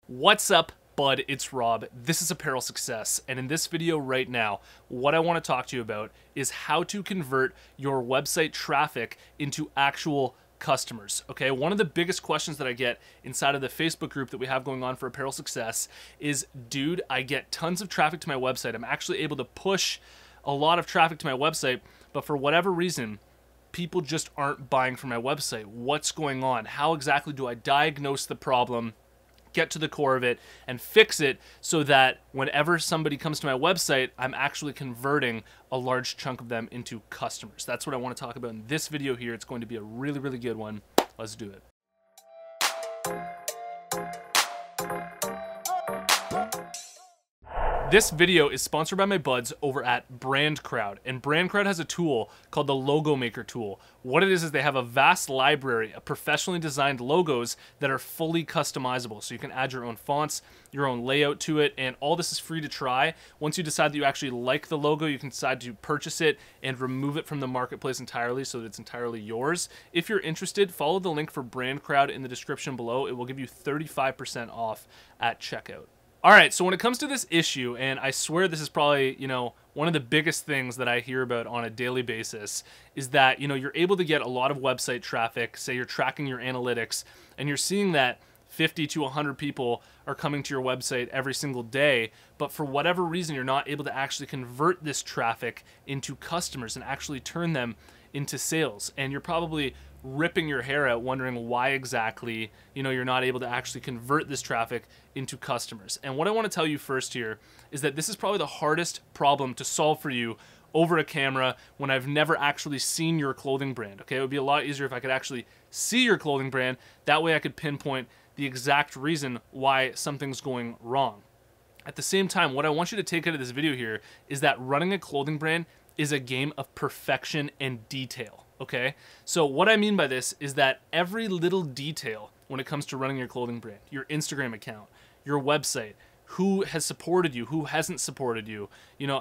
What's up, bud? It's Rob. This is Apparel Success, and in this video right now, what I want to talk to you about is how to convert your website traffic into actual customers. Okay, one of the biggest questions that I get inside of the Facebook group that we have going on for Apparel Success is, dude, I get tons of traffic to my website. I'm actually able to push a lot of traffic to my website, but for whatever reason, people just aren't buying from my website. What's going on? How exactly do I diagnose the problem, get to the core of it, and fix it so that whenever somebody comes to my website, I'm actually converting a large chunk of them into customers? That's what I want to talk about in this video here. It's going to be a really, really good one. Let's do it. This video is sponsored by my buds over at BrandCrowd, and BrandCrowd has a tool called the Logo Maker tool. What it is they have a vast library of professionally designed logos that are fully customizable. So you can add your own fonts, your own layout to it, and all this is free to try. Once you decide that you actually like the logo, you can decide to purchase it and remove it from the marketplace entirely so that it's entirely yours. If you're interested, follow the link for BrandCrowd in the description below. It will give you 35% off at checkout. All right, so when it comes to this issue, and I swear this is probably, one of the biggest things that I hear about on a daily basis, is that, you're able to get a lot of website traffic. Say you're tracking your analytics, and you're seeing that 50 to 100 people are coming to your website every single day, but for whatever reason, you're not able to actually convert this traffic into customers and actually turn them into sales. And you're probably ripping your hair out wondering why exactly you're not able to actually convert this traffic into customers. And what I want to tell you first here is that this is probably the hardest problem to solve for you over a camera when I've never actually seen your clothing brand. Okay, it would be a lot easier if I could actually see your clothing brand. That way I could pinpoint the exact reason why something's going wrong. At the same time, what I want you to take out of this video here is that running a clothing brand is a game of perfection and detail. Okay, so what I mean by this is that every little detail when it comes to running your clothing brand, your Instagram account, your website, who has supported you, who hasn't supported you,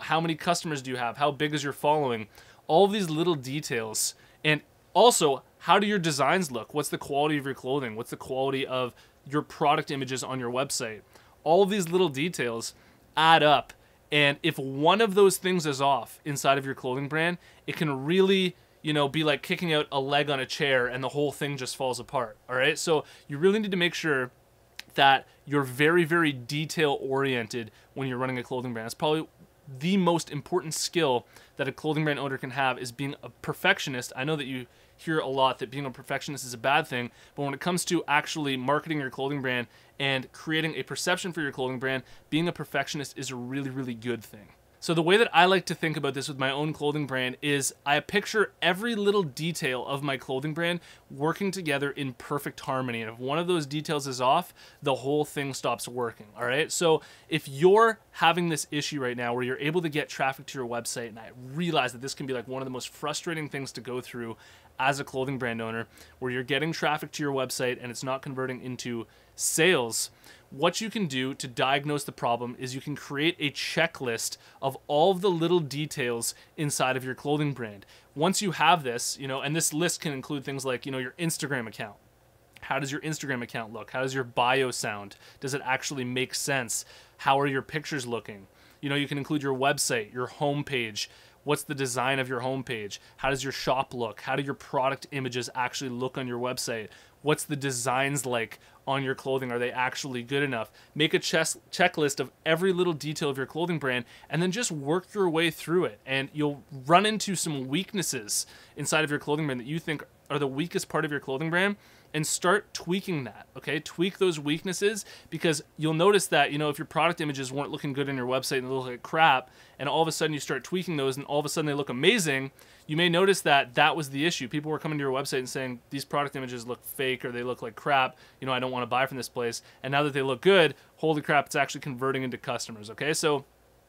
how many customers do you have, how big is your following, all of these little details, and also how do your designs look, what's the quality of your clothing, what's the quality of your product images on your website. All of these little details add up, and if one of those things is off inside of your clothing brand, it can really be like kicking out a leg on a chair and the whole thing just falls apart. All right, so you really need to make sure that you're very, very detail oriented when you're running a clothing brand. It's probably the most important skill that a clothing brand owner can have, is being a perfectionist. I know that you hear a lot that being a perfectionist is a bad thing, but when it comes to actually marketing your clothing brand and creating a perception for your clothing brand, being a perfectionist is a really, really good thing. So the way that I like to think about this with my own clothing brand is I picture every little detail of my clothing brand working together in perfect harmony. And if one of those details is off, the whole thing stops working. All right. So if you're having this issue right now where you're able to get traffic to your website, and I realize that this can be like one of the most frustrating things to go through as a clothing brand owner, where you're getting traffic to your website and it's not converting into sales, what you can do to diagnose the problem is you can create a checklist of all of the little details inside of your clothing brand. Once you have this, and this list can include things like, your Instagram account. How does your Instagram account look? How does your bio sound? Does it actually make sense? How are your pictures looking? You can include your website, your homepage. What's the design of your homepage? How does your shop look? How do your product images actually look on your website? What's the designs like on your clothing? Are they actually good enough? Make a checklist of every little detail of your clothing brand, and then just work your way through it. And you'll run into some weaknesses inside of your clothing brand that you think are the weakest part of your clothing brand, and start tweaking that. Okay, tweak those weaknesses, because you'll notice that if your product images weren't looking good on your website and they look like crap, and all of a sudden you start tweaking those and all of a sudden they look amazing, you may notice that that was the issue. People were coming to your website and saying these product images look fake or they look like crap, I don't want to buy from this place. And now that they look good, holy crap, it's actually converting into customers. Okay, so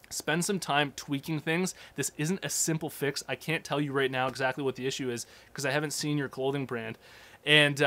spend some time tweaking things. This isn't a simple fix. I can't tell you right now exactly what the issue is because I haven't seen your clothing brand. And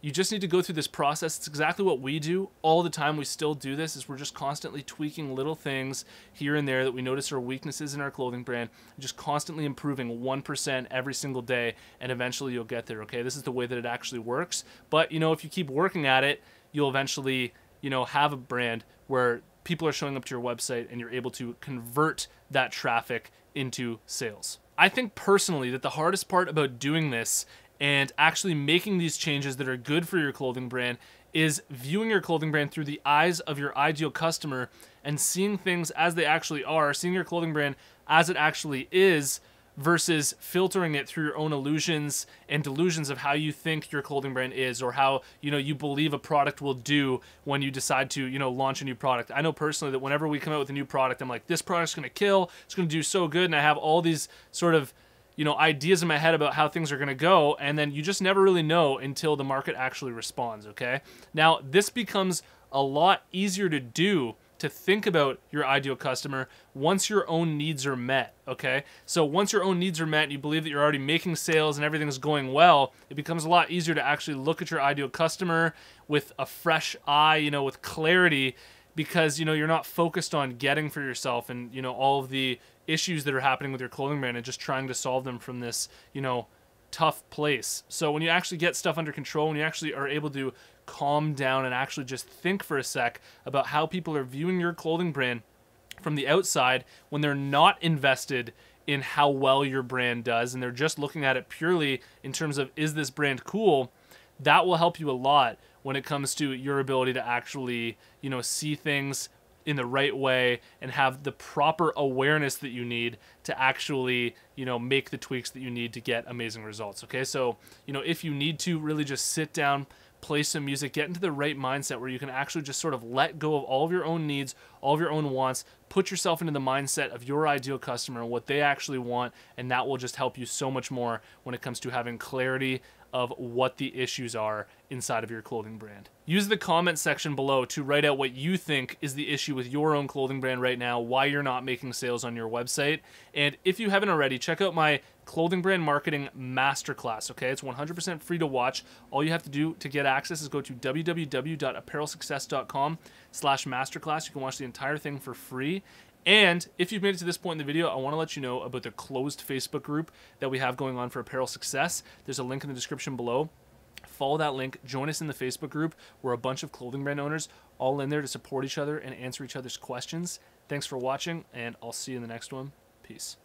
you just need to go through this process. It's exactly what we do all the time. We still do this, is we're just constantly tweaking little things here and there that we notice are weaknesses in our clothing brand, just constantly improving 1% every single day, and eventually you'll get there. Okay, this is the way that it actually works. But if you keep working at it, you'll eventually have a brand where people are showing up to your website and you're able to convert that traffic into sales. I think personally that the hardest part about doing this and actually making these changes that are good for your clothing brand is viewing your clothing brand through the eyes of your ideal customer and seeing things as they actually are, seeing your clothing brand as it actually is, versus filtering it through your own illusions and delusions of how you think your clothing brand is, or how you believe a product will do when you decide to launch a new product. I know personally that whenever we come out with a new product, I'm like, this product's gonna kill, it's gonna do so good, and I have all these sort of ideas in my head about how things are gonna go, and then you just never really know until the market actually responds. Okay, now this becomes a lot easier to do, to think about your ideal customer once your own needs are met. Okay, so once your own needs are met and you believe that you're already making sales and everything's going well, it becomes a lot easier to actually look at your ideal customer with a fresh eye, with clarity, because you're not focused on getting for yourself and all of the issues that are happening with your clothing brand and just trying to solve them from this tough place. So when you actually get stuff under control, when you actually are able to calm down and actually just think for a sec about how people are viewing your clothing brand from the outside, when they're not invested in how well your brand does and they're just looking at it purely in terms of, is this brand cool, that will help you a lot when it comes to your ability to actually see things in the right way and have the proper awareness that you need to actually make the tweaks that you need to get amazing results. Okay, so if you need to really just sit down, play some music, get into the right mindset where you can actually just sort of let go of all of your own needs, all of your own wants, put yourself into the mindset of your ideal customer and what they actually want, and that will just help you so much more when it comes to having clarity of what the issues are inside of your clothing brand. Use the comment section below to write out what you think is the issue with your own clothing brand right now, why you're not making sales on your website. And if you haven't already, check out my clothing brand marketing masterclass. Okay, it's 100% free to watch. All you have to do to get access is go to www.apparelsuccess.com/masterclass. You can watch the entire thing for free. And if you've made it to this point in the video, I want to let you know about the closed Facebook group that we have going on for Apparel Success. There's a link in the description below. Follow that link, join us in the Facebook group. We're a bunch of clothing brand owners all in there to support each other and answer each other's questions. Thanks for watching, and I'll see you in the next one. Peace.